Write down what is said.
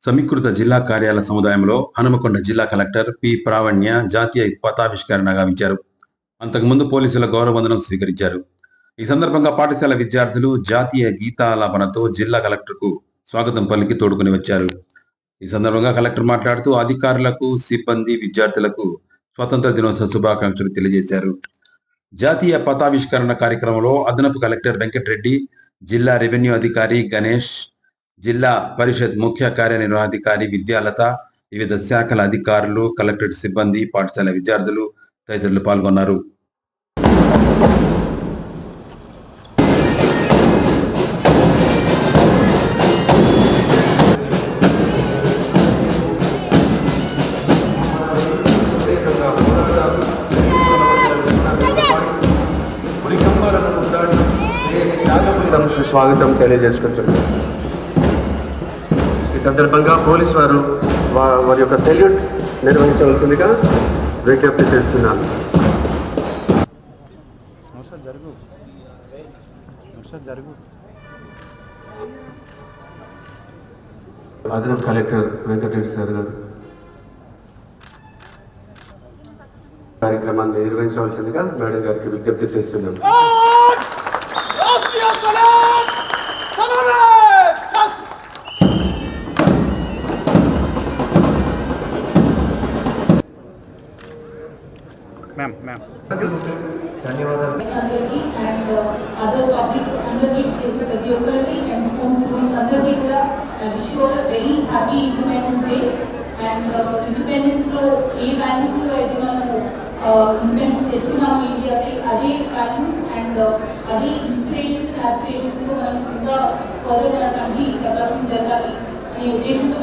సమీకృత జిల్లా కార్యాలయ సముదాయంలో హనుమకొండ జిల్లా కలెక్టర్ పి ప్రావణ్య జాతీయ పతావిష్కరణ గావించారు. అంతకుముందు పోలీసుల గౌరవ వందనం స్వీకరించారు. ఈ సందర్భంగా పాఠశాల విద్యార్థులు జాతీయ గీతాలాపనతో జిల్లా కలెక్టర్కు స్వాగతం పలికి తోడుకుని వచ్చారు. ఈ సందర్భంగా కలెక్టర్ మాట్లాడుతూ అధికారులకు, సిబ్బంది, విద్యార్థులకు స్వాతంత్ర దినోత్సవ శుభాకాంక్షలు తెలియజేశారు. జాతీయ పతావిష్కరణ కార్యక్రమంలో అదనపు కలెక్టర్ వెంకటరెడ్డి, జిల్లా రెవెన్యూ అధికారి గణేష్, జిల్లా పరిషత్ ముఖ్య కార్యనిర్వహణాధికారి విద్యాలత, వివిధ శాఖల అధికారులు, కలెక్టరేట్ సిబ్బంది, పాఠశాల విద్యార్థులు తదితరులు పాల్గొన్నారు. స్వాగతం తెలియజేసుకుంటున్నాం. ఈ సందర్భంగా పోలీసు వారు వారి యొక్క సెల్యూట్ నిర్వహించవలసిందిగా విజ్ఞప్తి చేస్తున్నాను. అదనపు కలెక్టర్ వెంకటరెడ్డి సార్ గారు కార్యక్రమాన్ని నిర్వహించవలసిందిగా మేడం గారికి విజ్ఞప్తి చేస్తున్నాం. ధన్యవాదాలు. అదర్ పబ్లిక్ అందరికీ చేసిన ప్రతి ఒక్కరికి అండ్ స్కూల్స్ స్టూడెంట్స్ అందరికీ కూడా wish you all very happy independence day. And independence లో ఏ వాల్యూస్ లో అయితే మనము ఇండిపెండెన్స్ తెచ్చుకున్నాము ఇండియాకి, అదే వాల్యూస్ అండ్ అదే ఇన్స్పిరేషన్స్ అండ్ ఆస్పిరేషన్స్ తో మనం ఇంకా ఫర్దర్ మన కంట్రీ డెవలప్మెంట్ జరగాలి అనే ఉద్దేశంతో